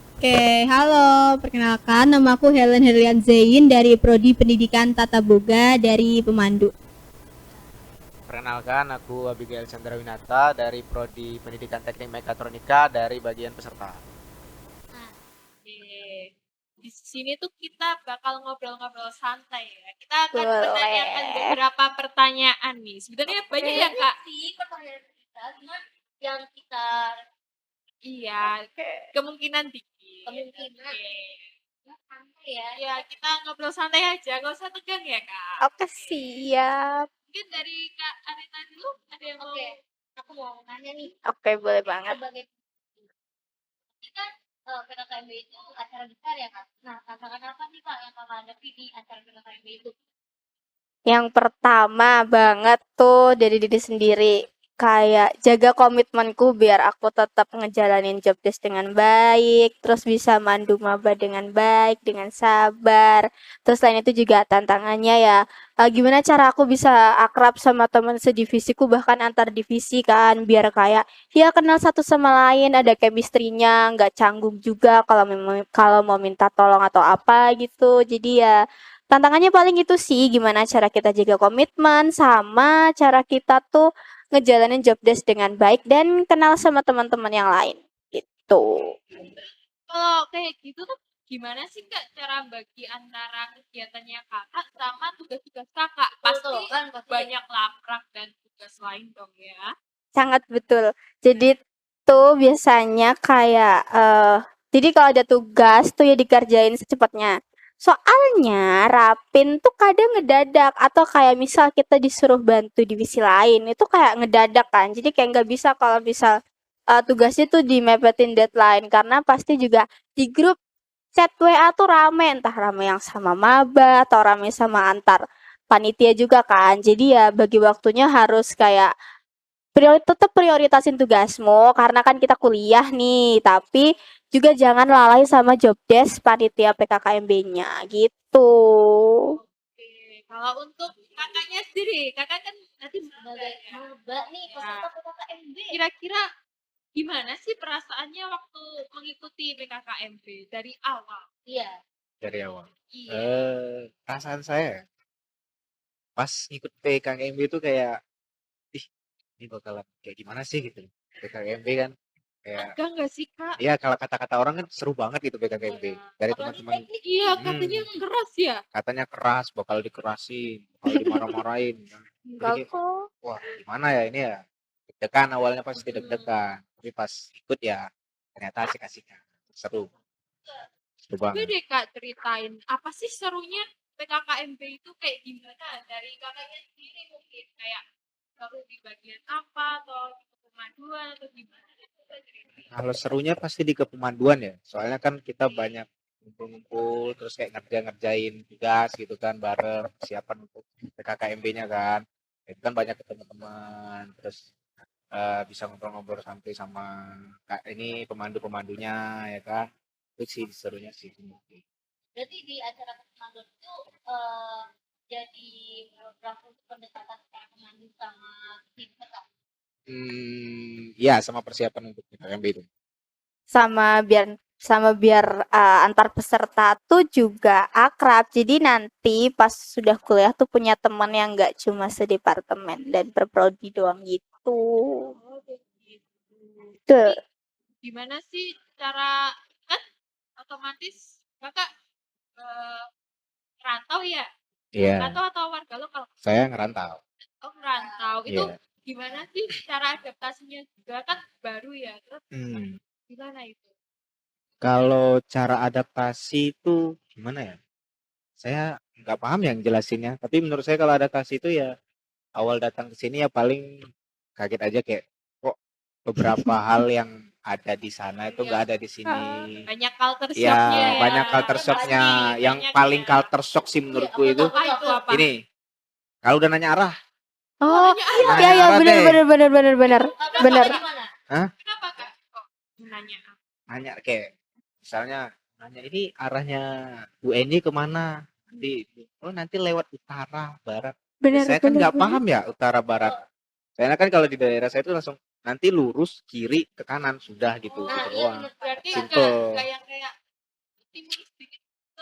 Oke, halo. Perkenalkan, nama aku Helen Herlian Zain dari Prodi Pendidikan Tata Boga dari Pemandu. Perkenalkan, aku Abigail Chandrawinata dari Prodi Pendidikan Teknik Mekatronika dari bagian peserta. Nah, di sini tuh kita bakal ngobrol-ngobrol santai ya. Kita akan menanyakan Boleh. beberapa pertanyaan nih. Sebenarnya banyak ya Kak. Sih pertanyaan kita, cuma yang kita Iya, kemungkinan dikit. kemungkinan santai ya. Ya, kita ngobrol santai aja, nggak usah tegang ya Kak. Oke, siap. Mungkin dari Kak Arita dulu ada yang mau. Oke, aku mau nanya nih. Oke, boleh banget. Sebagai ini kan PKKMB itu acara besar ya Kak. Nah, tantangan apa nih Kak yang Kakak hadapi di acara PKKMB itu? Yang pertama banget tuh dari diri sendiri. Kayak jaga komitmenku biar aku tetap ngejalanin job desk dengan baik, terus bisa mandu maba dengan baik, dengan sabar. Terus selain itu juga tantangannya ya, gimana cara aku bisa akrab sama teman sedivisiku bahkan antar divisi kan, biar kayak ya kenal satu sama lain, ada chemistry-nya, nggak canggung juga kalau mau minta tolong atau apa gitu. Jadi ya tantangannya paling itu sih, gimana cara kita jaga komitmen sama cara kita tuh ngejalanin job desk dengan baik dan kenal sama teman-teman yang lain gitu. Kalau kayak gitu tuh gimana sih Kak cara bagi antara kegiatannya Kakak sama tugas-tugas Kakak? Pasti banyak laprak dan tugas lain dong ya. Sangat betul. Jadi tuh biasanya kayak jadi kalau ada tugas tuh ya dikerjain secepatnya. Soalnya rapin tuh kadang ngedadak atau kayak misal kita disuruh bantu divisi lain itu kayak ngedadak kan. Jadi kayak nggak bisa kalau misal tugasnya tuh dimepetin deadline karena pasti juga di grup chat WA tuh rame, entah rame yang sama maba atau rame sama antar panitia juga kan. Jadi ya bagi waktunya harus kayak tetap prioritasin tugasmu karena kan kita kuliah nih, tapi juga jangan lalai sama job desk panitia PKKMB-nya gitu. Oke, kalau untuk kakaknya sendiri, kakak kan nanti Sebagai maba nih peserta PKKMB. kira-kira gimana sih perasaannya waktu mengikuti PKKMB dari awal? Iya. Dari awal. Iya. Perasaan saya pas ikut PKKMB itu kayak, ih, ini bakalan kayak gimana sih gitu. PKKMB kan kayak, Tegang nggak sih Kak? ya kalau kata-kata orang kan seru banget gitu PKKMB. Dari Apalagi teman-teman teknik. Iya, katanya keras ya. katanya keras, bakal dikerasin, bakal dimarah-marahin. Jadi Enggak kayak, kok. wah gimana ya ini ya. Deg-degan awalnya pasti deg-degan. Tapi pas ikut ya ternyata asik-asikan. Seru. Seru Coba banget. deh Kak ceritain, apa sih serunya PKKMB itu kayak gimana? Dari kakaknya sendiri mungkin kayak seru di bagian apa atau di pemanduan atau gimana? Coba ceritain. Kalau serunya pasti di kepemanduan ya. Soalnya kan kita banyak ngumpul-ngumpul terus kayak ngerjain tugas gitu kan bareng persiapan untuk PKKMB-nya kan. Itu kan banyak ketemu teman terus bisa ngobrol-ngobrol santai sama ini pemandu-pemandunya ya kan. Itu sih serunya sih. Berarti di acara pemanduan itu jadi program untuk pendekatan antara pemandu sama tim peserta. Ya sama persiapan untuk PKKMB itu. Sama biar antar peserta tuh juga akrab. Jadi nanti pas sudah kuliah tuh punya teman yang nggak cuma sedepartemen dan berprodi doang gitu. Tuh. Gimana sih cara kan otomatis kakak rantau ya? Iya. Rantau atau warga lokal? Saya ngerantau. Oh ngerantau. Itu Iya. gimana sih cara adaptasinya juga kan baru ya? Terus Hmm. gimana itu? Kalau cara adaptasi itu gimana ya? Saya nggak paham yang jelasinnya. Tapi menurut saya kalau adaptasi itu ya awal datang ke sini ya paling kaget aja kayak kok beberapa hal yang ada di sana itu nggak ada di sini. Banyak culture Ya, shocknya ya. banyak culture shocknya. Yang paling culture shock sih menurutku itu apa? ini. Kalau udah nanya arah, Oh, nanya ya arah deh. bener. Hah? Kenapa kak? Kok nanya? Nanya kayak misalnya nanya ini arahnya Bu Eni kemana? Nanti lewat utara, barat. Saya kan nggak paham ya utara barat. Saya kan kalau di daerah saya itu langsung nanti lurus kiri ke kanan sudah gitu. Nah, gitu iya doang. bener. Berarti Simple. enggak yang kayak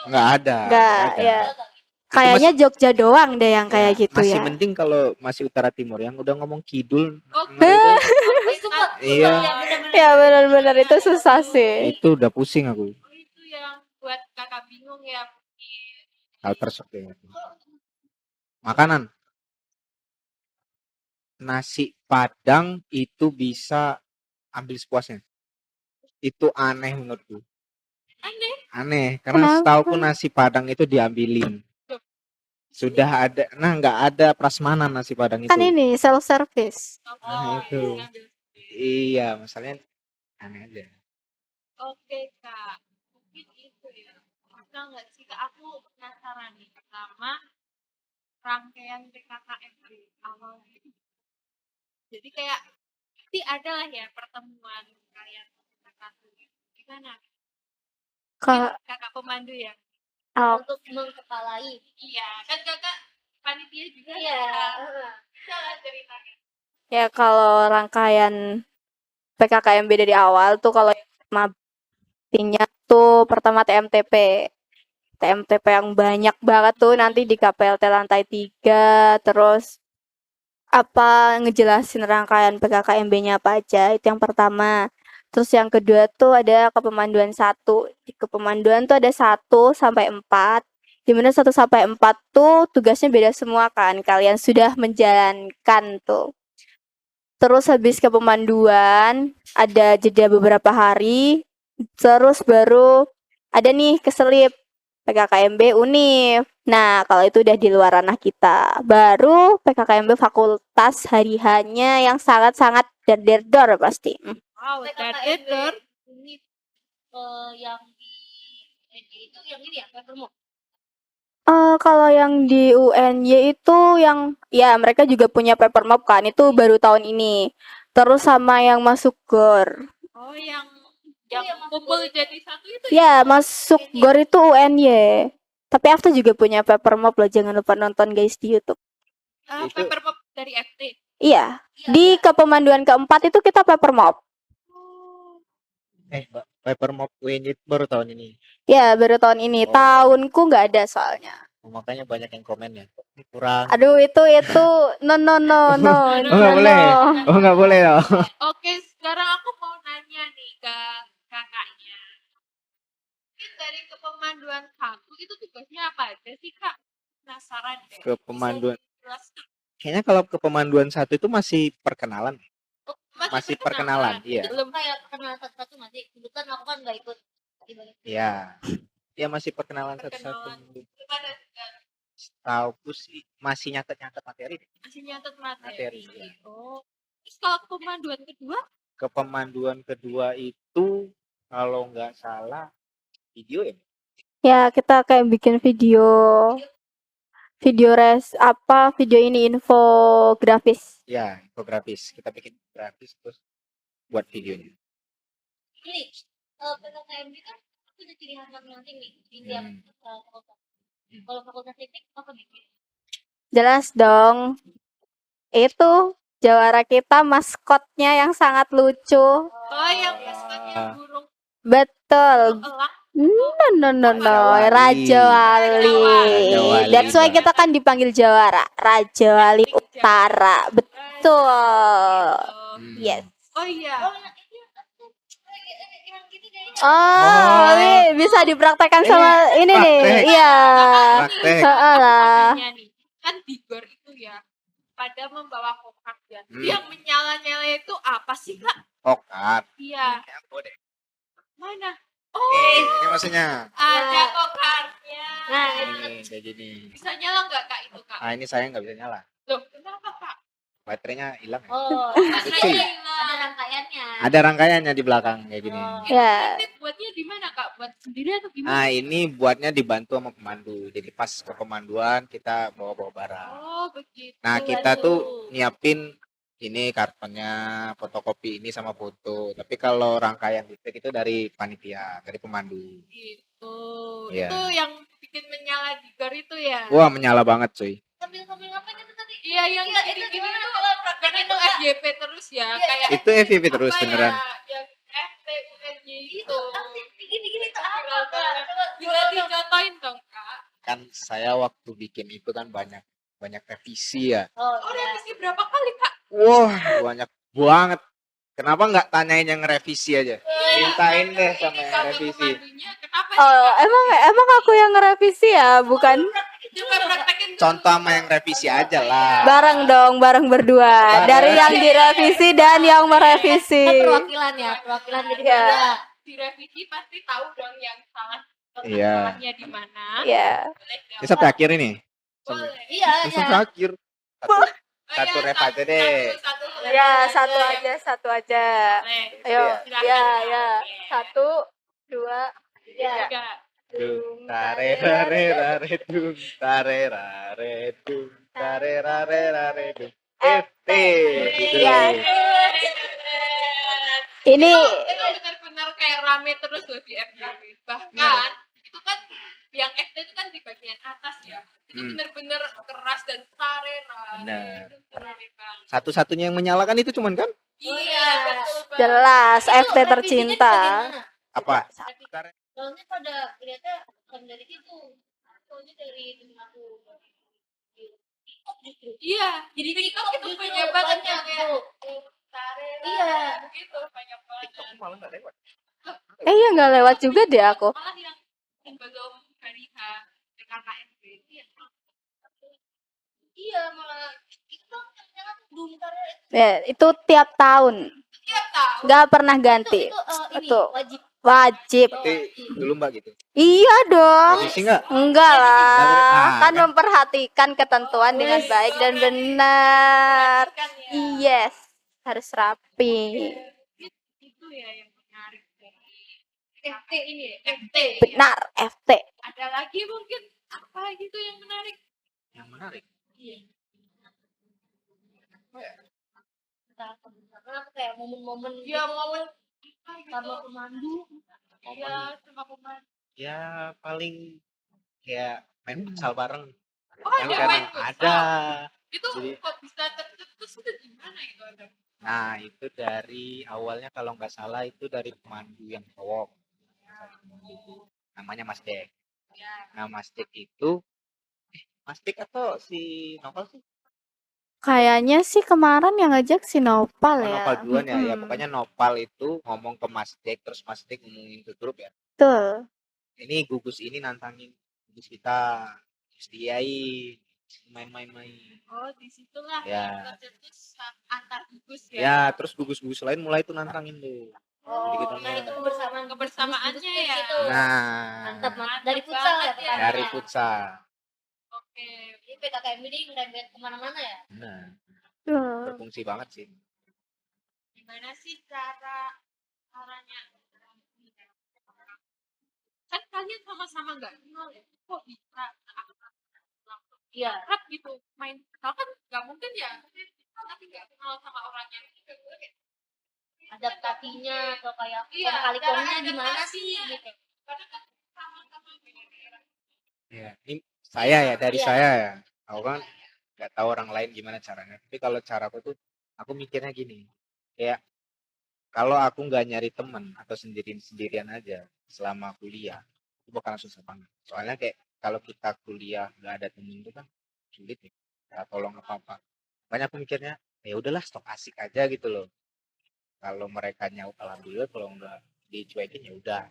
Nggak ada. Nggak, ada. ya. Itu Kayaknya Jogja doang deh yang kayak gitu masih ya. mending kalau masih utara timur, yang udah ngomong kidul. Oh, itu Iya. Ya benar-benar itu susah sih. itu udah pusing aku. itu yang buat kakak bingung ya mungkin. Culture shock ya. Makanan. Nasi Padang itu bisa ambil sepuasnya. Itu aneh menurutku. Aneh. Aneh, karena Kenapa? setauku nasi Padang itu diambilin. Sudah ada, nggak ada prasmanan nasi Padang itu. Kan ini self service. Oh, itu. ngambil sendiri. Iya, masalahnya aneh aja. Oke kak, mungkin itu ya. Bisa nggak sih kak? Aku penasaran nih sama rangkaian PKKMB awal gitu. Jadi kayak pasti ada lah ya pertemuan kalian satu gimana? Kalau Kakak pemandu ya. Untuk mengkepalai. Iya, kan kakak panitia juga. Iya. Ya. Bisa lah ceritanya. ya kalau rangkaian PKKMB dari awal tuh kalau mabtinya tuh pertama TMTP. TMTP yang banyak banget tuh nanti di KPLT lantai 3, terus apa ngejelasin rangkaian PKKMB-nya apa aja, itu yang pertama. Terus yang kedua tuh ada kepemanduan 1. Di kepemanduan tuh ada 1 sampai 4. Di mana 1 sampai 4 tuh tugasnya beda semua kan. Kalian sudah menjalankan tuh. Terus habis kepemanduan ada jeda beberapa hari. Terus baru ada nih keselip PKKMB Univ. Nah, kalau itu udah di luar ranah kita. Baru PKKMB fakultas hari-hanya yang sangat-sangat der-der-dor pasti. Wow, PKKMB dan ini yang di itu yang ini ya, Papermo. Kalau yang di UNY itu yang ya mereka juga punya paper map kan, itu baru tahun ini. Terus sama yang masuk GOR. Oh, yang kumpul jadi satu itu Ya, masuk GOR itu UNY. Tapi Afta juga punya paper map loh, jangan lupa nonton guys di YouTube. Itu- paper pop dari FT. Iya, di kepemanduan keempat itu kita paper map. Paper Mop Unit baru tahun ini. Ya, baru tahun ini. Oh. Tahunku nggak ada soalnya. Makanya banyak yang komen ya. Ini kurang. Aduh, itu no no no no. Oh, nggak boleh. Oh, nggak boleh loh. Oke, sekarang aku mau nanya nih ke kakaknya. Mungkin dari kepemanduan satu itu tugasnya apa aja sih kak? Penasaran deh. Ke pemanduan. Bisa dijelaskan? Kayaknya kalau ke pemanduan 1 itu masih perkenalan. Oh, Masih perkenalan, iya. Belum kayak perkenalan satu-satu masih. Kebetulan aku kan nggak ikut. Iya. Ya masih perkenalan Perkenalan. satu-satu. Kepada juga Tauku sih masih nyatet materi. masih nyatet materi. Materi, iya. Oh. Terus kalau kepemanduan kedua? Ke pemanduan kedua itu kalau nggak salah video ya. Ya, kita kayak bikin video video ini infografis. Ya, infografis. Kita bikin grafis terus buat videonya. Ini PKKMB kan punya ciri khas masing-masing nih di tiap fakultas. Kalau fakultas teknik apa gitu? Jelas dong. Itu jawara kita maskotnya yang sangat lucu. Oh, yang maskotnya burung Betul. elang. No. Raja Raja Wali. Wali. That's why kita kan dipanggil jawara. Raja Wali Utara. Betul. Yes. Oh iya. Oh, yang gitu kayaknya. Oh, ini bisa dipraktekkan sama ini nih. praktek. Iya. Praktek. Heeh lah. Tanya nih, kan di GOR itu ya pada membawa kokak ya. Hmm. Yang menyala-nyala itu apa sih kak? Okat. Iya. Ya, boleh. Mana? Nih, Oh, ini maksudnya. ada kokaknya. Nah, Ini kayak gini. Bisa nyala nggak kak itu kak? Ah, ini saya nggak bisa nyala. Loh, kenapa kak? Baterainya hilang. Ya? Oh, Kecil. ada rangkaiannya. Ada rangkaiannya di belakang kayak gini. Oh. Ya. Ini buatnya di mana kak? Buat sendiri atau gimana? Nah, ini buatnya dibantu sama pemandu. Jadi pas ke pemanduan kita bawa-bawa barang. Oh, begitu. Nah, kita tuh nyiapin ini kartonnya, fotokopi ini sama foto. Tapi kalau rangkaian listrik itu dari panitia, dari pemandu. Gitu. Iya. Itu yang bikin menyala di GOR itu ya? Wah, menyala banget, cuy. Sambil ngapain itu tadi? Iya, yang Iya, gini-gini itu gimana tuh. kalau Karena prakteknya itu tuh, Kak? FYP terus ya. Iya, Kayak Itu FVP terus apa beneran. ya, yang FTUNY itu. Itu gini-gini tuh apa, Kak? Coba Boleh dicontoh contohin dong Kak. Kan saya waktu bikin itu kan banyak revisi ya. Oh, Oh iya. revisi berapa kali Kak? Wah, banyak banget. Kenapa nggak tanyain yang revisi aja? Mintain deh sama Ini yang sama revisi. pemandunya kenapa Oh, nih Kak? emang aku yang ngerevisi ya, bukan? Coba praktekin dulu. Contoh sama yang revisi aja lah. Bareng dong, bareng berdua. Bareng. Dari yang direvisi dan yang merevisi. Kan perwakilan ya, perwakilan dari Iya. beda. Direvisi pasti tahu dong yang salah. Iya. Salahnya di mana? Iya. Boleh Ini jawab. sampai akhir ini. Boleh. Iya, Ini iya. sampai akhir. Satu Oh, ya, rep aja deh. Satu Ya, satu aja. Boleh. Ayo, Silakan. ya. Oke. 1, 2, 3. Tiga. Dung tare rare rare dung tare rare dung tare rare rare dung. FT. Iya. Ini Itu benar-benar kayak rame terus loh di FTV. Bahkan itu kan yang FT itu kan di bagian atas ya. Itu benar-benar keras dan Benar. rame banget. Satu-satunya yang menyalakan itu cuman kan Iya, betul banget. jelas Itu FT revisinya tercinta. di bagian mana? apa? Soalnya pada lihatnya bukan dari situ. Soalnya dari temen aku. TikTok justru. Iya, jadi TikTok itu banyak banget yang kayak Iya. gitu banyak banget. Malah nggak lewat. Iya nggak lewat juga deh aku. Malah yang belum hari H PKKMB itu ya. Iya, malah TikTok ternyata belum karya Ya, itu tiap tahun, Tiap tahun. nggak pernah ganti. ini Betul. wajib. Wajib. Berarti dulu mbak gitu. Iya dong. Revisi nggak? Enggak lah, Nah, kan kan. memperhatikan ketentuan dengan baik dan benar. Kan ya. Yes, harus rapi. Itu ya yang menarik dari FT ini ya. FT. ya. Benar, FT. Ada lagi mungkin apa gitu yang menarik? Yang menarik. Iya. Karena kayak momen-momen Ya momen apa gitu. sama pemandu. Iya, sama pemandu. Ya paling kayak main futsal bareng. Oh, Kan ada kadang main futsal. ada. Itu Jadi- kok bisa tercetus itu gimana itu ada? Nah itu dari awalnya kalau nggak salah itu dari pemandu yang cowok. Namanya Mas Dek. Ya. Nah Mas Dek itu Mas Dek atau si Novel sih? Kayaknya sih kemarin yang ngajak si Nopal Oh, ya. Nopal duluan ya. Ya Mm-mm. pokoknya Nopal itu ngomong ke Mas Dek terus Mas Dek ngomongin ke grup ya. Betul. Ini gugus ini nantangin gugus kita. Terus diain main-main. Oh, disitulah Ya. tercetus antar gugus ya. Ya terus gugus-gugus lain mulai tuh nantangin tuh. Oh, Jadi kita nah itu kebersamaan Kebersamaannya ya. Itu. Nah Mantap, Mantap dari futsal ya. banget ya. pertama dari ya? futsal. Oke. Jadi PKKMB ini ngerembet kemana-mana ya. Nah Betul. berfungsi banget sih. Gimana sih caranya? Kan kalian sama-sama nggak kenal ya. Kok bisa Iya. akrab gitu main futsal kan nggak mungkin ya. Tapi nggak kenal sama orangnya itu juga gue kayak Adaptasinya atau kayak Iya, kali cara komnya gimana sih adaptasinya. gitu. karena kan sama-sama beda daerah. Ya, ini saya ya dari Iya. saya ya. Aku kan nggak tahu orang lain gimana caranya. Tapi kalau caraku tuh, aku mikirnya gini, kayak kalau aku nggak nyari temen atau sendirian aja selama kuliah, itu bakalan susah banget. Soalnya kayak kalau kita kuliah nggak ada temen itu kan sulit nih, nggak tolong apa-apa. Makanya aku mikirnya, ya udahlah stok asik aja gitu loh. Kalau mereka nyaut alhamdulillah, kalau nggak dicuekin ya udah.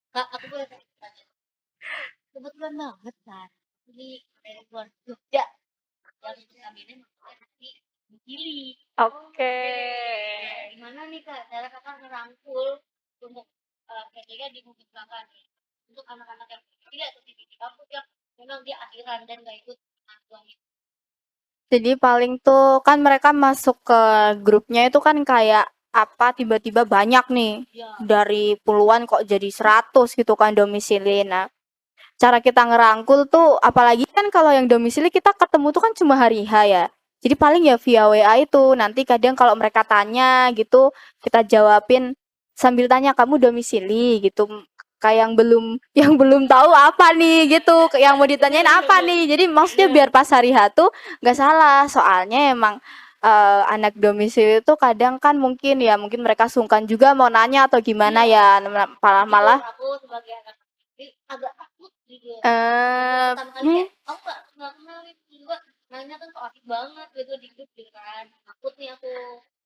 Kak, aku boleh tanya. Kebetulan banget kan. Ini dari luar Jogja. Yang kambingnya maksudnya di Gili. Oke. Gimana nih Kak, cara Kakak ngerangkul untuk kayaknya di bukit belakang nih. Untuk anak-anak yang kecil atau di kampus yang memang dia akhiran dan gak ikut pengajuan itu. Jadi paling tuh kan mereka masuk ke grupnya itu kan kayak apa tiba-tiba banyak nih. Ya. Dari puluhan kok jadi 100 gitu kan domisili. Nah, cara kita ngerangkul tuh apalagi kan kalau yang domisili kita ketemu tuh kan cuma hari H ya. Jadi paling ya via WA itu. Nanti kadang kalau mereka tanya gitu kita jawabin sambil tanya kamu domisili gitu. Kayak yang belum tahu apa nih gitu, yang mau ditanyain apa nih. Jadi maksudnya biar pas hari H tuh nggak salah. Soalnya emang anak domisili itu kadang kan mungkin mereka sungkan juga mau nanya atau gimana ya, malah Jujur, aku sebagai anak ini agak takut jujur. eh Pertama kali kayak aku nggak kenal itu juga nanya kan kok asik banget gitu di grup gitu kan. Takut nih aku.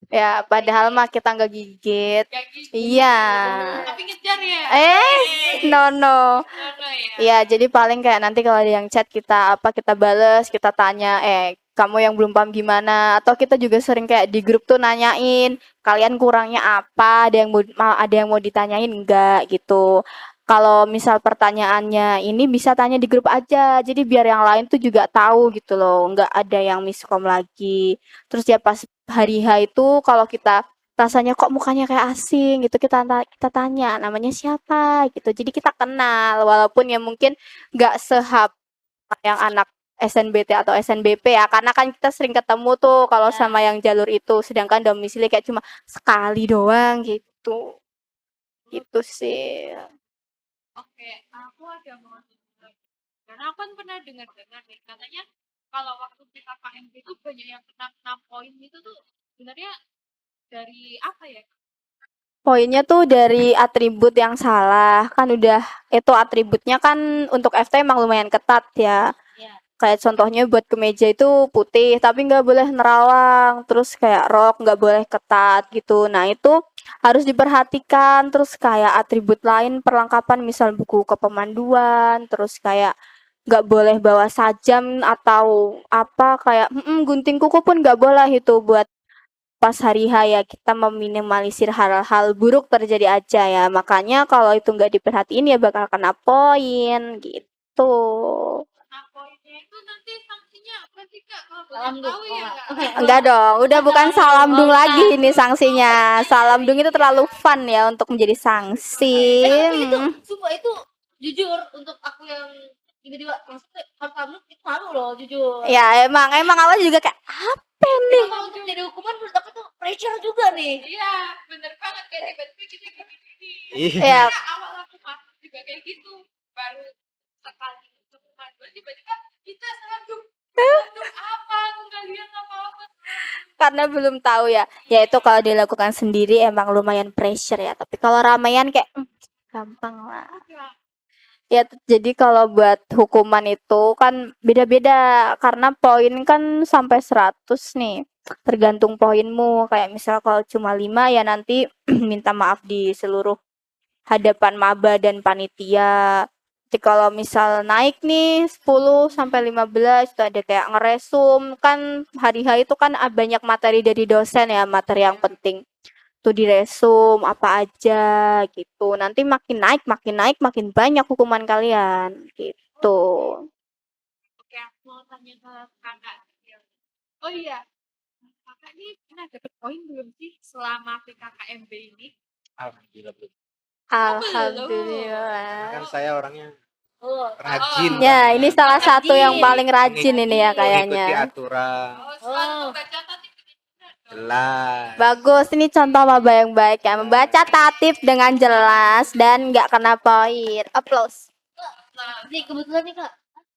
ya padahal mah kita nggak gigit. Kayak gitu. Iya. Tapi ngejar ya. No. No, Ya, ya. jadi paling kayak nanti kalau ada yang chat kita kita bales, kita tanya, kamu yang belum paham gimana? Atau kita juga sering kayak di grup tuh nanyain, kalian kurangnya apa? Ada yang mau ditanyain enggak gitu. Kalau misal pertanyaannya ini bisa tanya di grup aja. Jadi biar yang lain tuh juga tahu gitu loh, enggak ada yang miskom lagi. Terus ya pas hari H itu kalau kita rasanya kok mukanya kayak asing gitu, kita tanya namanya siapa gitu, jadi kita kenal walaupun ya mungkin nggak yang anak SNBT atau SNBP ya, karena kan kita sering ketemu tuh kalau sama yang jalur itu, sedangkan domisili kayak cuma sekali doang gitu sih. Oke, aku ada mau tanya lagi. Karena aku kan pernah dengar-dengar nih, katanya kalau waktu PKKMB itu banyak yang kena 6 poin itu tuh sebenarnya dari apa ya? Poinnya tuh dari atribut yang salah, kan udah itu atributnya kan untuk FT emang lumayan ketat ya. Iya. Kayak contohnya buat kemeja itu putih tapi nggak boleh nerawang, terus kayak rok nggak boleh ketat gitu. Nah itu harus diperhatikan. Terus kayak atribut lain perlengkapan, misal buku kepemanduan, terus kayak nggak boleh bawa sajam atau apa, kayak gunting kuku pun nggak boleh itu buat pas hari H ya, kita meminimalisir hal-hal buruk terjadi aja ya. Makanya kalau itu nggak diperhatiin ya bakal kena poin gitu. Nah, poinnya itu nanti sanksinya apa sih Kak? Kalau Salam boleh dong. tahu ya Kak? Enggak dong, udah bukan salam dung lagi ini sanksinya. Salam dung itu terlalu fun ya untuk menjadi sanksi. Tapi itu sumpah itu jujur untuk aku yang tiba-tiba maksudnya harus kamu itu malu loh jujur. Ya emang awalnya juga kayak apa nih? Kalau untuk jadi hukuman menurut aku tuh pressure juga nih. Iya, bener banget kayak tiba-tiba kita gini-gini. Ya, Karena awal aku masuk juga kayak gitu. Baru sekali kepemanduan tiba-tiba kita seragam. Seragam apa? Aku nggak lihat apa-apa. karena belum tahu ya. Ya itu kalau dilakukan sendiri emang lumayan pressure ya. Tapi kalau ramean kayak gampang lah. Ya, jadi kalau buat hukuman itu kan beda-beda karena poin kan sampai 100 nih. Tergantung poinmu. Kayak misal kalau cuma 5 ya nanti minta maaf di seluruh hadapan maba dan panitia. Jadi kalau misal naik nih 10 sampai 15 itu ada kayak ngeresum, kan hari H itu kan banyak materi dari dosen ya, materi yang penting tuh diresum apa aja gitu. Nanti makin naik makin banyak hukuman kalian gitu. Oke, aku mau tanya ke kakak. Oh iya, kakak ini pernah dapet poin belum sih selama PKKMB ini? Alhamdulillah belum. Alhamdulillah. Kan saya orangnya Oh, rajin. Ya, ini salah Rajin. satu yang paling rajin ini ya Mengikuti kayaknya. aturan. Oh, selalu membaca tatip ini benar dong. Jelas. Bagus, ini contoh maba yang baik ya. Membaca tatip dengan jelas dan nggak kena poin. Applause. nih kebetulan nih kak,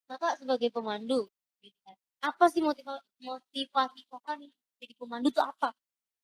kakak sebagai pemandu, apa sih motivasi kakak nih jadi pemandu tuh apa?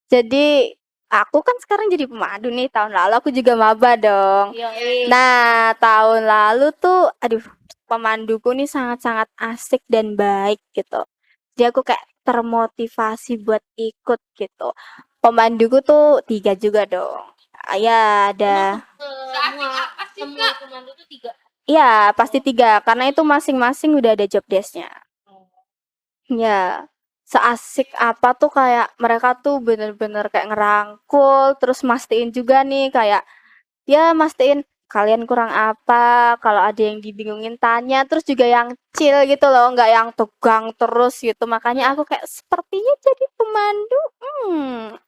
Jadi aku kan sekarang jadi pemandu nih, tahun lalu aku juga maba dong. Nah, tahun lalu tuh aduh, pemanduku nih sangat-sangat asik dan baik gitu. Jadi aku kayak termotivasi buat ikut gitu. Pemanduku tuh 3 juga dong. Ya ada. Seasik apa sih Semua Kak? pemandu tuh 3. Ya, pasti 3 karena itu masing-masing udah ada job desk-nya. Ya, seasik apa tuh kayak mereka tuh bener-bener kayak ngerangkul, terus mastiin juga nih kayak ya mastiin kalian kurang apa, kalau ada yang dibingungin tanya, terus juga yang chill gitu loh, nggak yang tegang terus gitu. Makanya aku kayak sepertinya jadi pemandu,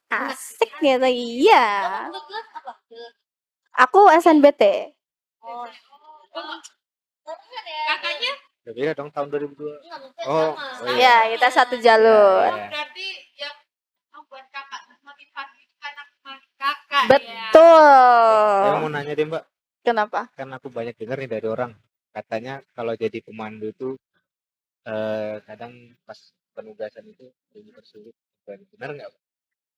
asik gitu. Iya, Kebetulan apa? aku SNBT. Oh, Kakaknya Beda dong tahun 2002. enggak maksudnya Oh, sama. oh Ya, kita satu jalur. Iya. berarti yang membuat kakak termotivasi itu karena kakak ya. Betul. Saya mau nanya deh Mbak, Kenapa? kan aku banyak dengar nih dari orang katanya kalau jadi pemandu tuh kadang pas penugasan itu lebih tersulit Bukan, benar nggak?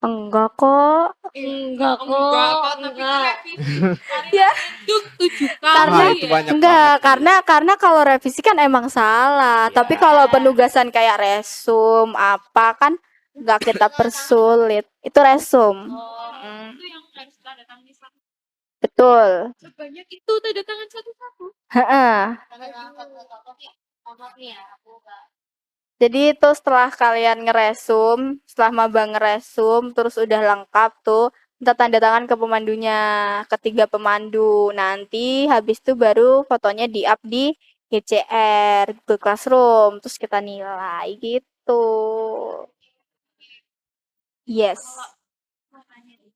Enggak kok. Enggak Enggak kok, kok, tapi itu enggak. revisi. Ya. Itu 7 Karena Wah, kali itu ya. banyak enggak, banget. karena kalau revisi kan emang salah. Iya. Tapi kalau penugasan kayak resum apa kan enggak kita persulit. Itu resum. Oh, Itu yang harus tanda tangan di sana. Betul. Sebanyak itu tanda tangan satu-satu. Heeh. karena satu sih. Maaf nih ya, aku enggak. Jadi itu setelah kalian ngeresum, setelah maba ngeresum, terus udah lengkap tuh, minta tanda tangan ke pemandunya, ketiga pemandu. Nanti habis itu baru fotonya di-up di GCR, Google Classroom, terus kita nilai gitu. Yes. Makanya nih.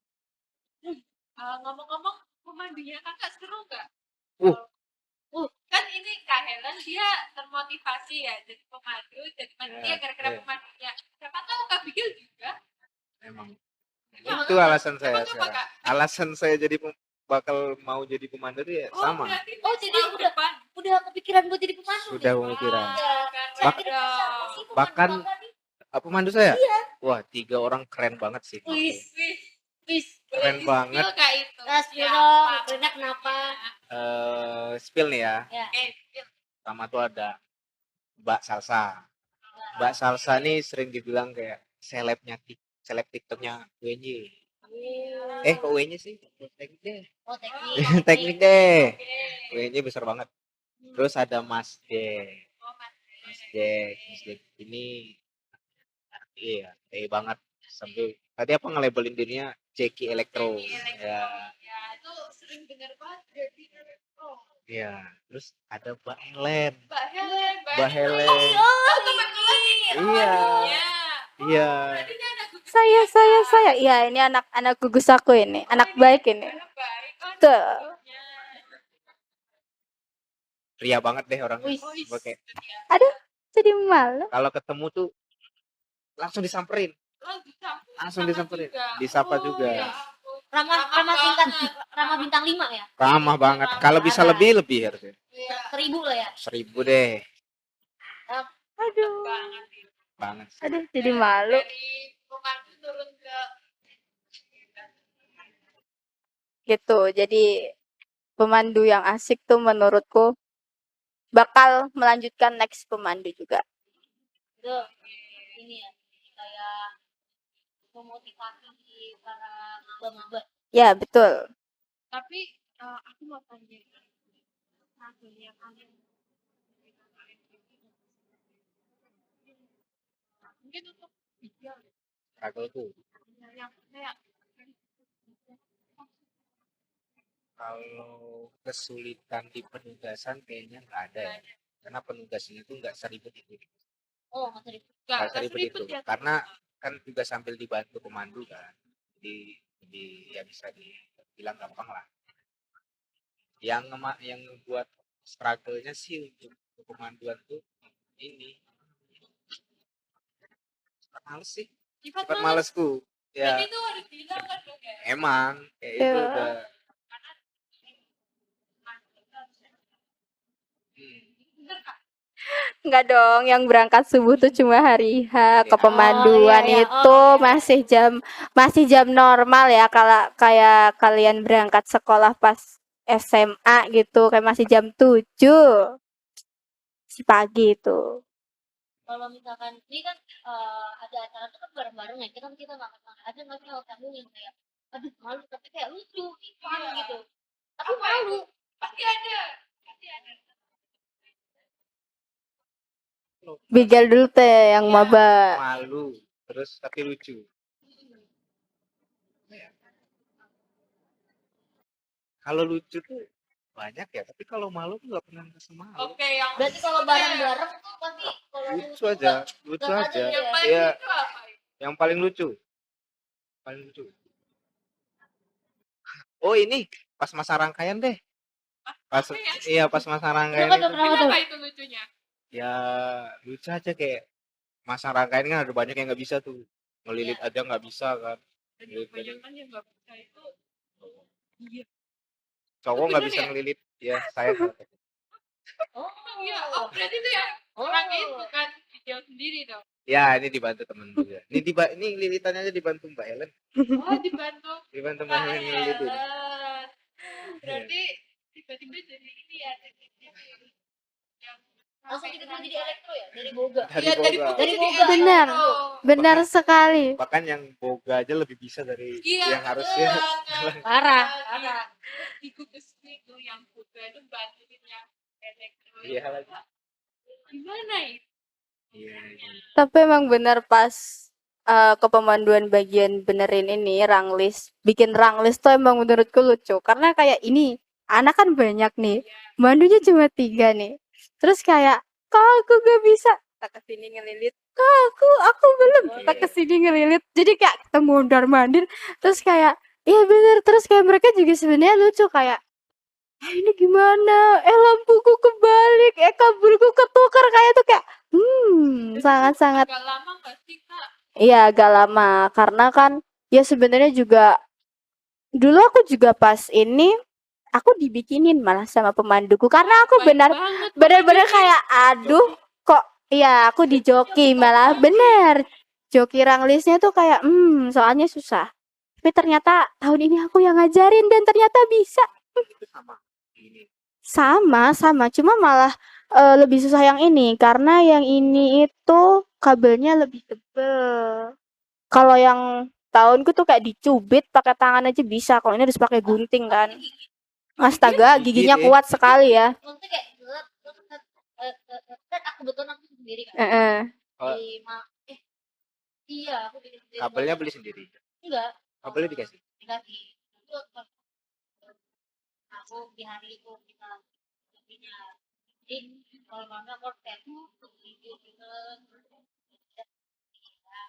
Ngomong-ngomong, pemandunya kakak seru nggak? Kan ini Kak Helen dia termotivasi ya jadi pemandu, jadi panitia gara-gara pemandunya. Siapa tahu Kak Bigil juga. Emang. Emang Itu alasan saya Emang apa, sekarang. Kak? Alasan saya jadi bakal mau jadi pemandu tuh ya sama. berarti jadi tahun udah depan. udah kepikiran buat jadi pemandu. Sudah nih? pemikiran. Iya. Bak- Kira-kira siapa sih pemandu bahkan kakak nih? pemandu saya? Wah, 3 orang keren banget sih. Wis, wis. Keren banget. Spill Kak itu. Ras Siapa? dong, kerennya kenapa? Spill nih ya. Ya. Oke, spill. Pertama tuh ada Mbak Salsa. Mbak Salsa nih sering dibilang kayak seleb TikToknya UNY. Kok UNY sih? Teknik deh. Oh, teknik. Teknik deh. Oke. UNY besar banget. Terus ada Mas D. Oh, Mas. Mas D. Mas D ini iya, banget. Sampai tadi apa nge-labelin dirinya Jeki Elektro. Ya. Ya, itu sering dengar banget jadi oh. Iya. Terus ada Mbak Helen. Mbak Helen, Mbak Helen. Oh, teman kelas ini. Iya. Ya. Iya. Berarti dia anak gugus Saya. Iya, ini anak gugus aku ini, anak baik ini. anak baik. Oh, Tuh. ya. Ria banget deh orangnya. Wis. Oke. Aduh, jadi malu. Kalau ketemu tuh langsung disamperin. Langsung disamperin. Disapa juga. Ya. Ramah tingkat ramah bintang 5 ya? Ramah banget. Kalau bisa lebih harusnya. 1000 lah ya. 1000 deh. Aduh. Banget sih. Aduh, jadi malu. Dari pemandu turun ke Gitu. Jadi pemandu yang asik tuh menurutku bakal melanjutkan next pemandu juga. Itu ini ya, kayak memotivasi para maba-maba. Ya, betul. tapi aku mau tanya hasilnya kalian mungkin untuk video Struggle tuh. yang kayak Kalau kesulitan di penugasan kayaknya nggak ada ya. Karena penugasan itu nggak seribet itu. Oh, nggak seribet. Nggak seribet itu. ya. Karena kan juga sambil dibantu pemandu kan. Jadi ya bisa dibilang gampang lah. Yang buat struggle-nya sih untuk pemanduan tuh ini. Cepat males sih. Cepat malesku. Ya. Dan itu harus bilang kan dong ya. Emang kayak itu Ya. udah Bener Kak. Enggak dong, yang berangkat subuh tuh cuma hari H. Ke Ya. pemanduan Oh, iya, iya. itu Oh, iya. masih jam normal ya, kalau kayak kalian berangkat sekolah pas SMA gitu, kayak masih jam 7 si pagi itu. Kalau misalkan ini kan ada acara tuh kan bareng-bareng ya, kita makan-makan ada nggak sih hal kamu yang kayak aduh malu tapi kayak lucu fun gitu tapi Apa malu Pasti ada. Bigel dulu teh yang Iya. maba. malu terus tapi lucu. Kalau lucu tuh banyak ya, tapi kalau malu tuh nggak pernah ngerasa malu. Oke, yang berarti kalau bareng-bareng tuh pasti kalau Lucu aja, lucu nggak ada aja. ya. yang paling Iya, lucu apa? yang paling lucu. Paling lucu. Oh ini pas masa rangkaian deh. Pas Apa ya? iya pas masa rangkaian Kenapa tuh, itu. kenapa tuh? Kenapa itu lucunya? Ya lucu aja kayak masa rangkaian kan ada banyak yang nggak bisa tuh. Ngelilit aja nggak bisa kan. Dan Ngelilit aja. kebanyakan yang nggak bisa itu iya. Cowok nggak Bener bisa ya? ngelilit. Ya saya nggak. Oh Iya, oh berarti itu ya Oh. orang itu bukan video sendiri dong. Ya, ini dibantu temen juga. Ini lilitannya aja dibantu Mbak Helen. Oh, dibantu Dibantu Mbak Mbak Helen ngelilitin. Helen. Berarti tiba-tiba jadi ini ya, jadi yang Langsung sampai tiba-tiba jadi elektro ya dari boga. Dari Iya, dari boga. boga Dari jadi boga. Benar. elektro. Benar Bahkan- sekali. Bahkan yang boga aja lebih bisa dari Iya, yang harusnya. Parah, Iya, parah. terus di gugus itu yang boga itu bantuin yang elektro. Iya lagi. Gimana itu? Iya. Tapi emang benar pas ke pemanduan bagian benerin ini ranglis, bikin ranglis tuh emang menurutku lucu karena kayak ini anak kan banyak nih, mandunya cuma 3 nih, terus kayak kak aku gak bisa, tak kesini ngelilit, kak aku belum, tak kesini ngelilit, jadi kayak kita mondar mandir, terus kayak iya bener, terus kayak mereka juga sebenarnya lucu kayak ini gimana? Lampuku kebalik, kabelku ketukar kayak tuh kayak sangat-sangat. Agak lama nggak sih Kak? Iya agak lama karena kan ya sebenarnya juga dulu aku juga pas ini aku dibikinin malah sama pemanduku karena aku Baik benar banget, benar-benar pokoknya. kayak aduh kok iya aku dijoki malah bener joki ranglisnya tuh kayak soalnya susah tapi ternyata tahun ini aku yang ngajarin dan ternyata bisa Itu sama. Ini. sama cuma malah lebih susah yang ini karena yang ini itu kabelnya lebih tebel. Kalau yang tahunku tuh kayak dicubit pakai tangan aja bisa. Kalau ini harus pakai gunting kan. Astaga, giginya Gigit, kuat sekali ya. Maksudnya kayak gelap, kan aku betul aku sendiri kan. Heeh. Oh. Iya, aku bikin sendiri. Kabelnya beli sendiri. Enggak, Kabelnya dikasih. dikasih. Itu aku di hari itu kita jadinya. Jadi kalau mama korset gitu gitu.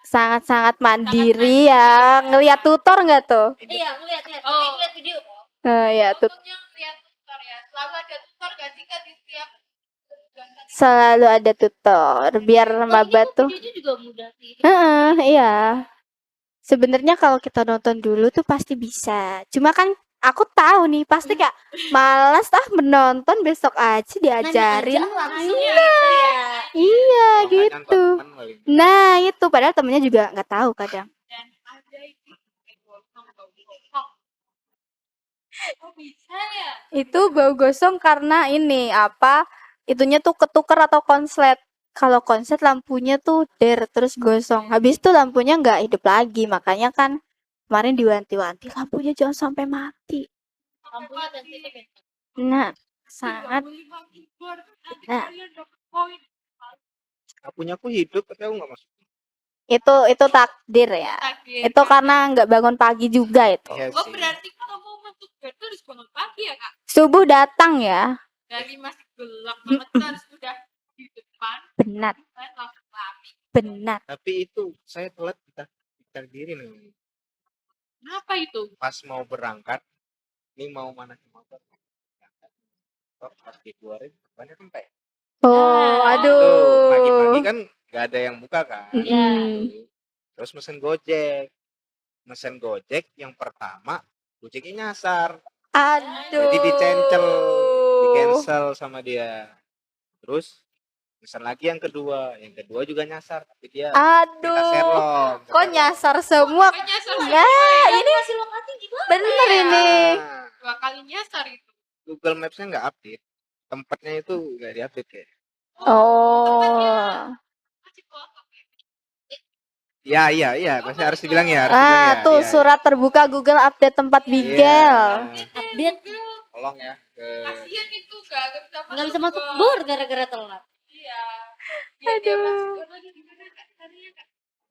Sangat-sangat mandiri ya. Ngelihat tutor nggak tuh? Iya, ngeliat Oh. ngeliat video kok. Ya tuh. Untungnya lihat tutor ya. Selalu ada tutor gak sih Kak di setiap Selalu ada tutor biar maba tuh. Videonya juga mudah sih. Heeh, iya. Sebenarnya kalau kita nonton dulu tuh pasti bisa. Cuma kan aku tahu nih pasti kayak malas menonton besok aja diajarin. Langsung gitu ya. Iya Kalau nggak gitu. nyontoh teman paling. Nah itu padahal temennya juga nggak tahu kadang. dan ada itu kayak gosong. Kok bisa ya? Itu bau gosong karena ini apa? Itunya tuh ketuker atau konslet. Kalau konslet lampunya tuh terus gosong. Habis itu lampunya nggak hidup lagi. Makanya kan kemarin diwanti-wanti lampunya jangan sampai mati. Lampunya sensitif ya. Nah sangat. Nah. Punya aku hidup tapi aku nggak masuk. Itu takdir ya. Itu karena nggak bangun pagi juga itu. Iya Oh sih. berarti kalau mau masuk gardu harus bangun pagi ya Kak? Subuh datang ya. Dari masih gelap banget tuh harus udah di depan. Benar, Kan langsung lari. benar. Tapi itu saya telat kita diri nih. Kenapa itu? Pas mau berangkat, ini mau mana ke motor. Kok pas dikeluarin banyak sampai. Oh, Tuh, pagi-pagi aduh. kan nggak ada yang buka kan. Mm-mm. Terus mesen Gojek yang pertama Gojeknya nyasar, Aduh. jadi di cancel sama dia. Terus pesan lagi yang kedua juga nyasar tapi dia minta Aduh. serlong. Kok nyasar semua? Kok nyasar Nah, ini Masih lokasi gimana? bener Iya. ini. 2 kali nyasar itu. Google Maps-nya nggak update, tempatnya itu nggak diupdate kayak. Oh. Masih kosong. Iya, masih harus dibilang ya, harus dibilang ya. Tuh Iya, surat terbuka Google update tempat iya. bigel. Update. Tolong ya ke Kasian itu gak bisa masuk. Nggak bisa masuk ke- bor gara-gara telat. Iya. Biar dia Aduh. masuk bor lagi gimana Kak? Caranya, Kak?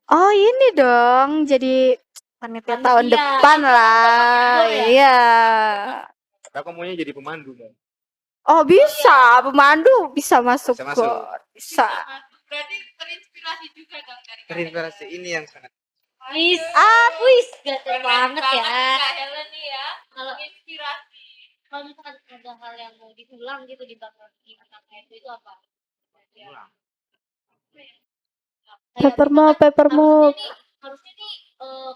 Oh, ini dong. Jadi panitia tahun Panitia. depan lah. Oh, ya? Iya. aku maunya jadi pemandu kan. Oh, bisa. Pemandu bisa masuk. Bisa masuk. Gor. Bisa. masuk. Berarti terinspirasi juga dong dari Kak Terinspirasi Helen. ini yang sangat Wis, gatel Keren banget ya. Kak Helen nih ya. Kalau Inspirasi. kalau misalkan ada hal yang mau diulang gitu di bakal itu apa? ulang. Peppermint. Harusnya nih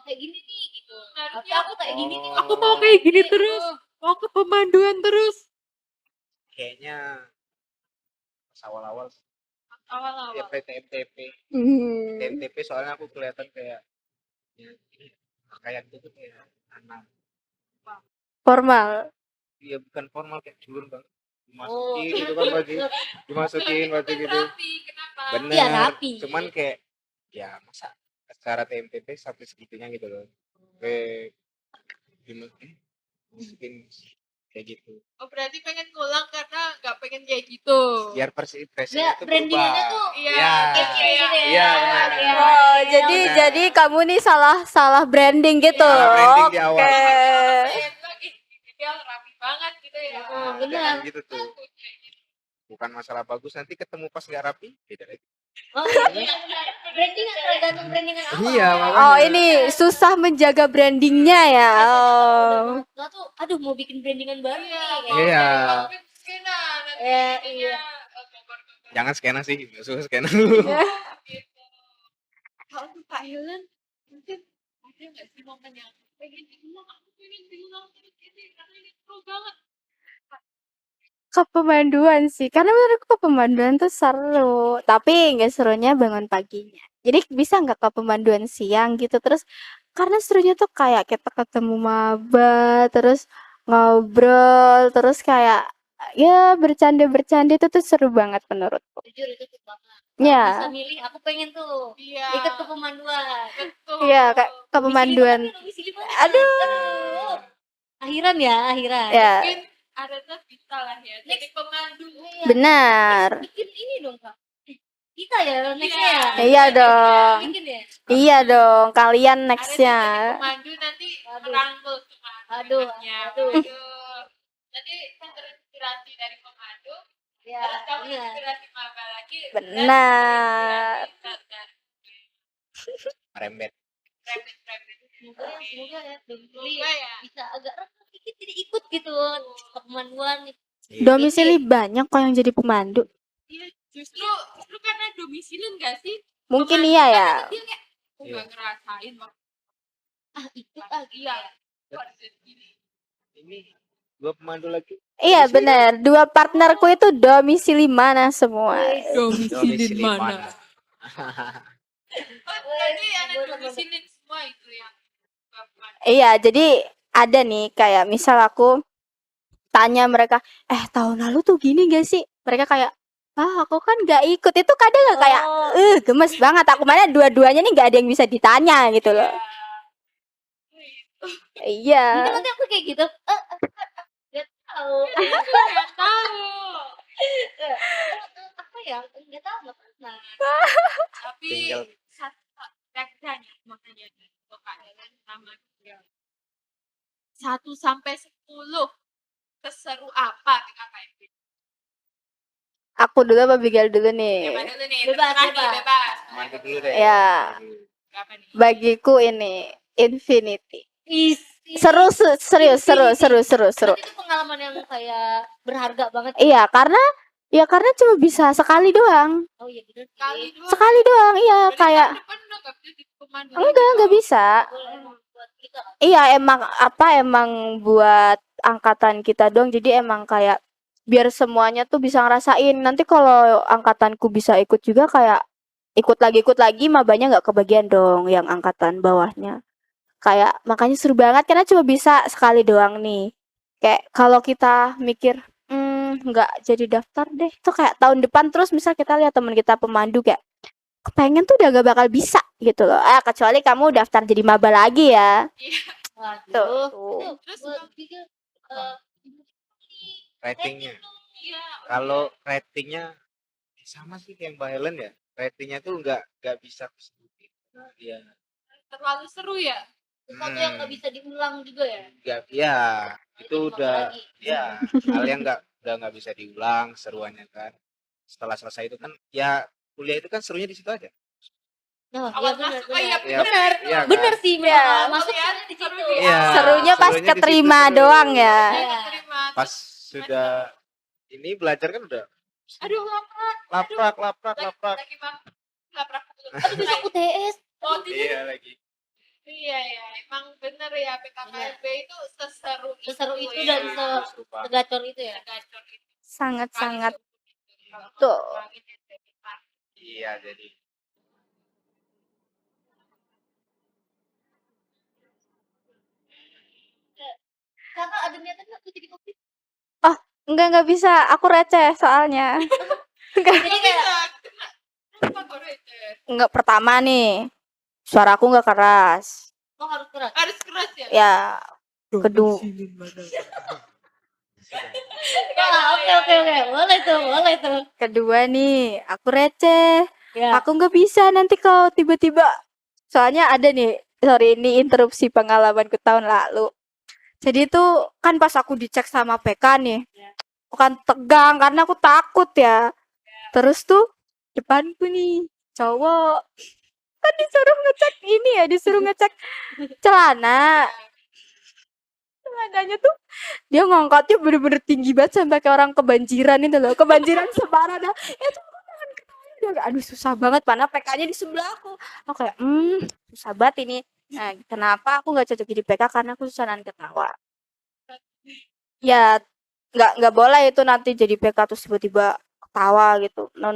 kayak gini nih gitu. Tapi Harusnya aku kayak gini nih. Aku mau kayak gini terus. Mau ke pemanduan terus. Kayaknya pas awal-awal Awal-awal. ya TMTP Hmm. soalnya aku kelihatan kayak ya, kayak itu tuh kayak anak Formal. ya bukan formal kayak culun bang Oh. dimasukin itu kan baju dimasukin baju gitu Rapi, kenapa? bener Iya, rapi. cuman kayak ya masa secara TMTP sampai segitunya gitu loh kayak dimasukin kayak gitu Oh, berarti pengen ngulang karena nggak pengen kayak gitu. biar impresinya Nggak, itu brandingannya berubah tuh Iya, ya kece gitu ya. iya benar Iya. Oh, jadi Benar. jadi kamu nih salah branding gitu. Salah branding di awal. Oke. Pengen bilang, ih, dia rapi banget gitu ya. Oh, benar. jangan gitu tuh Takut kayak gitu. bukan masalah bagus nanti ketemu pas nggak rapi beda lagi Oh, iya, benar. Brandingan tergantung brandingan awal. iya makanya Oh, ini susah menjaga brandingnya ya. Oh. Nggak tuh, aduh mau bikin brandingan baru nih. Iya, kayak Iya. gitu. Covid skena nanti Iya, jadinya, iya. Bogor-Bogor jangan skena sih nggak suka skena dulu gitu. Kalau untuk Kak Helen, mungkin ada nggak sih momen yang pengen diulang, aku pengen diulang terus ini karena ini seru banget. Kepemanduan sih, karena menurutku kepemanduan tuh seru, tapi nggak serunya bangun paginya. Jadi bisa nggak kepemanduan siang gitu, terus karena serunya tuh kayak kita ketemu maba, terus ngobrol, terus kayak ya bercanda-bercanda itu tuh seru banget menurutku. Jujur itu tuh banget. Ya, Bisa milih, aku pengen tuh Iya. ikut ke pemanduan. Betul. iya kayak kepemanduan. Domisili banget. Aduh. Akhiran ya, akhiran. Ya, Mungkin Areta bisa lah ya. Jadi pemandu. Iya. benar. Bikin ini dong, Kak. Kita ya, nextnya Iya. ya. Iya dong. Bikin ya. Iya dong, kalian Areta nextnya. jadi pemandu nanti Aduh. merangkul semua Aduh, anak-anaknya. aduh. Aduh. Nanti kan terinspirasi dari pemandu. Ya, Terus kamu benar. inspirasi maba lagi. Benar. rembet Rembet-rembet. Semoga ya, domisili Semoga ya. bisa agak rendah dikit jadi ikut gitu ke pemanduan. Iya. Domisili banyak kok yang jadi pemandu. Iya, justru karena domisili enggak sih? Mungkin Pemandu iya kan ya. nanti dia kayak, "Oh, Iya. nggak ngerasain waktu Ikut ah iya. gila. Kok ada gini?" ini dua pemandu lagi Iya benar, dua partnerku itu domisili mana semua. domisili mana Oh, berarti ada domisili semua itu yang pemandu. Iya, jadi ada nih kayak misal aku tanya mereka, tahun lalu tuh gini gak sih? Mereka kayak, aku kan gak ikut. Itu kadang gak kayak, Oh. gemes banget. Aku mana dua-duanya nih gak ada yang bisa ditanya gitu loh. Iya. Mungkin nanti aku kayak gitu. Gak tahu. Nggak tahu. Apa ya? Gak tahu, gak pernah. Tapi Tinggal. reaksinya makanya untuk Kak Helen sama dia. 1 sampai 10 seseru apa PKKMB? Aku dulu apa Bigal dulu nih? Yang mana dulu nih? Bebas, Terserah nih, bebas. bebas. pemandu dulu deh Ya, Berapa nih? bagiku ini Infinity. Isi. Seru, serius, seru. Berarti itu pengalaman yang kayak berharga banget. Iya, karena cuma bisa sekali doang. Oh iya bener sih. Kali dua. Sekali doang, iya Berarti kayak tahun depan udah nggak bisa jadi pemandu enggak lagi bisa. Boleh emang buat kita kan. Iya, emang buat angkatan kita dong. Jadi emang kayak biar semuanya tuh bisa ngerasain. Nanti kalau angkatanku bisa ikut juga kayak ikut lagi mabanya nggak kebagian dong yang angkatan bawahnya. Kayak makanya seru banget karena cuma bisa sekali doang nih. Kayak kalau kita mikir nggak jadi daftar deh. Itu kayak tahun depan terus misal kita lihat teman kita pemandu kayak kepengen tuh udah gak bakal bisa gitu loh. Kecuali kamu daftar jadi maba lagi ya. Waduh. Tuh. Terus Buat pikir ratingnya Iya. kalau ratingnya sama sih kayak Mbak Helen ya ratingnya tuh nggak bisa disebutin iya Terlalu seru ya. sesuatu yang nggak bisa diulang juga ya. nggak ya itu Jadi udah lagi. ya hal yang nggak bisa diulang seruannya kan setelah selesai itu kan ya kuliah itu kan serunya di situ aja Nah, Awal iya masuk, benar. iya Iya, benar. iya kan? Bener sih, Iya. masuk Kuliah di seru situ. di Iya, Serunya pas serunya di situ keterima seru. doang ya. Iya, keterima. Pas Terus, sudah ini belajar kan udah aduh lapar. laprak Lagi bang. Lapar dulu. Aduh besok UTS. Oh, tidak. iya lagi Iya ya, emang bener ya PKKMB itu seseru Seseru itu ya. dan Terus lupa. segacor itu ya. Gacor itu. Sangat-sangat Kalau Tuh. ngulangin SBM. Iya, jadi Kakak ada niatan nggak tuh jadi covid? Oh, enggak bisa. Aku receh soalnya. Enggak, Jadi kayak Kenapa kok receh? enggak pertama nih. Suaraku enggak keras. harus keras. Harus keras ya? Ya, kedua Oke. Boleh tuh. kedua nih, aku receh. Ya. Aku nggak bisa nanti kalau tiba-tiba. Soalnya ada nih, sorry ini interupsi pengalamanku tahun lalu. Jadi tuh kan pas aku dicek sama PK nih, aku kan tegang karena aku takut ya. Terus tuh depanku nih cowok kan disuruh ngecek ini ya, disuruh ngecek celana. Celananya tuh dia ngangkatnya bener-bener tinggi banget sampai kayak orang kebanjiran itu loh, kebanjiran separah dah. Itu aduh susah banget mana PK-nya di sebelah aku. Aku kayak susah banget ini. Nah, kenapa aku nggak cocok jadi PK karena aku susah nahan ketawa. Ya nggak boleh itu nanti jadi PK terus tiba-tiba ketawa gitu. No.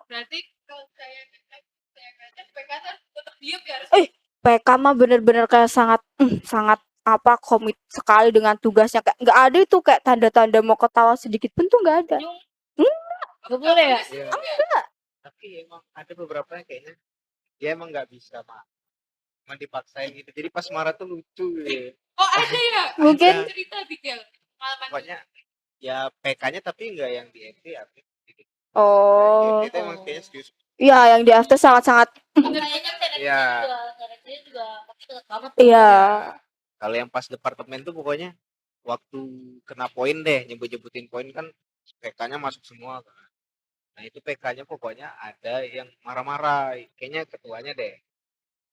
Berarti kalau saya ngecek PK harus tetap diam ya, harus PK mah bener-bener kayak sangat apa komit sekali dengan tugasnya, kayak nggak ada itu kayak tanda-tanda mau ketawa sedikit pun tuh nggak ada. Gak boleh ya? iya. Tapi emang ada beberapa yang kayaknya dia emang nggak bisa mah. Emang dipaksain gitu. Jadi pas marah tuh lucu gitu. Oh ada ya? Mungkin Ada. Cerita Bigel. Pengalaman Pokoknya ya PK-nya tapi nggak yang di FD apa gitu. oh Itu emang kayaknya serius. iya yang di after sangat-sangat Kayaknya Iya. juga tapi deket banget. iya. Kalau yang pas departemen tuh pokoknya waktu kena poin deh, nyebut-nyebutin poin kan PK-nya masuk semua kan. Nah itu PK-nya pokoknya ada yang marah-marah, kayaknya ketuanya deh.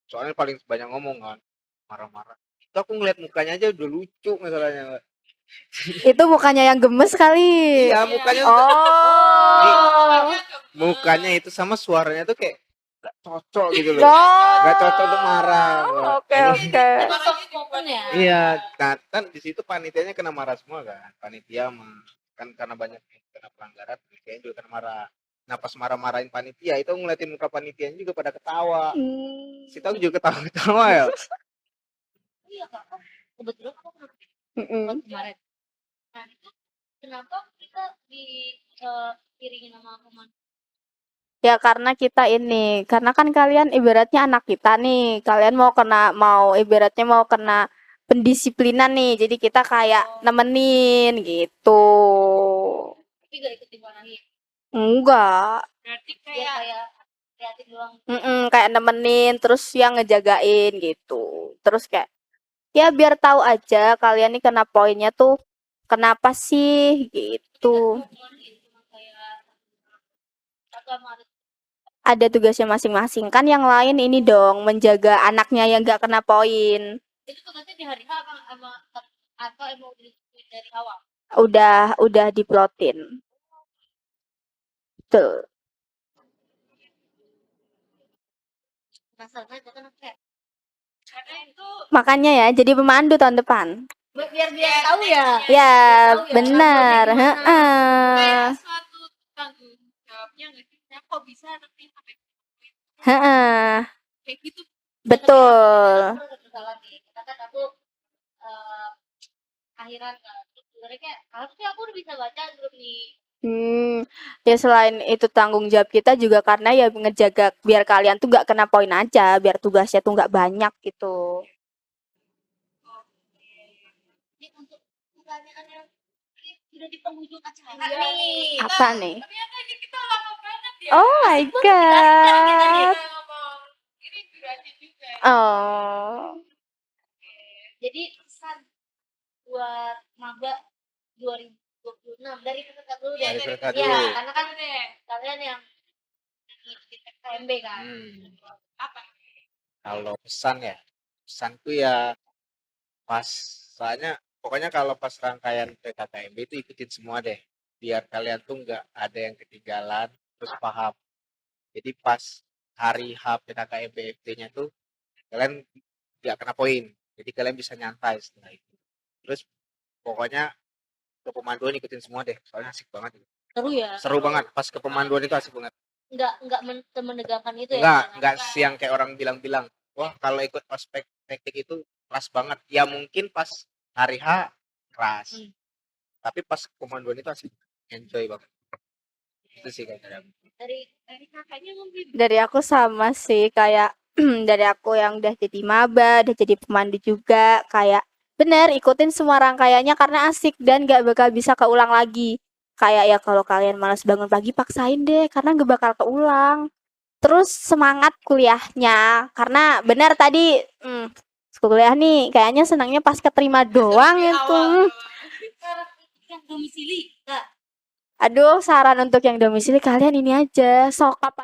Soalnya paling banyak ngomong kan, marah-marah. Itu aku ngeliat mukanya aja udah lucu masalahnya. Itu mukanya yang gemes kali. Iya mukanya tuh Oh. mukanya itu sama suaranya tuh kayak gak cocok gitu loh. Oh. Gak cocok tuh marah. Oke. Soft spoken ya. Iya, nah kan di situ panitianya kena marah semua kan. Panitia kan karena banyak yang kena pelanggaran, kayaknya juga kena marah. Nah pas marah-marahin panitia itu aku ngeliatin muka panitianya juga pada ketawa. Situ aku juga ketawa-ketawa ya. Iya kak. Kebetulan aku pernah Mm-mm. kemarin. Nah itu kenapa kita diiringin sama teman? Ya karena kita ini, karena kan kalian ibaratnya anak kita nih, kalian mau ibaratnya mau kena pendisiplinan nih, jadi kita kayak nemenin gitu. Tapi gak ikut dimarahin. Enggak. Berarti Dia kayak kayak liatin doang. Kayak nemenin terus yang ngejagain gitu. Terus kayak ya biar tahu aja kalian nih kena poinnya tuh kenapa sih gitu. Cuma kayak agama Ada tugasnya masing-masing kan, yang lain ini dong menjaga anaknya yang gak kena poin. itu tugasnya di hari H sama atau emang udah ditentuin dari awal. Udah diplotin tuh. Penasaran aja kan aku kayak karena itu Makanya ya jadi pemandu tahun depan. biar dia tahu ya. Ya Tahu ya, benar. tampilnya gimana. kayak suatu tanggung jawabnya nggak sih? Saya kok bisa nanti sampai Heeh. kayak gitu? Betul. Aku udah salah nih. Kita kan aku akhiran kan. Terus sebenarnya kayak harusnya aku udah bisa baca belum nih. Ya selain itu tanggung jawab kita juga karena ya ngejaga biar kalian tuh gak kena poin aja, biar tugasnya tuh gak banyak gitu. Ini untuk pertanyaan yang ini udah di penghujung acara Iya. nih. Apa nih? Ternyata ini kita lama banget ya. Oh my god. Kita ngomong ini durasi juga. Oh. Jadi pesan buat maba 2026 dari peserta dulu deh. Dari peserta Ya, dulu. karena kan kalian yang di KMB kan. Apa? Kalau pesan ya, pesanku ya pas soalnya pokoknya kalau pas rangkaian PKKMB itu ikutin semua deh, biar kalian tuh nggak ada yang ketinggalan terus paham. Jadi pas hari H PKKMB FT-nya tuh kalian nggak kena poin, jadi kalian bisa nyantai setelah itu. Terus pokoknya ke pemanduan ikutin semua deh, soalnya asik banget. Seru ya. Seru banget pas ke pemanduan itu asik banget. menegangkan itu ya. Enggak siang kayak orang bilang-bilang, wah kalau ikut ospek teknik itu keras banget. Ya mungkin pas hari H keras, tapi pas komandoan itu asik, enjoy banget. Itu sih kayaknya. Dari kakaknya mungkin Dari aku sama sih kayak dari aku yang udah jadi maba, udah jadi pemandu juga, kayak bener ikutin semua rangkaiannya karena asik dan gak bakal bisa keulang lagi. Kayak ya kalau kalian malas bangun pagi paksain deh karena gak bakal keulang. Terus semangat kuliahnya karena benar tadi kuliah nih kayaknya senangnya pas keterima doang di itu. awal Yang domisili Kak. Aduh, saran untuk yang domisili kalian ini aja, sok apa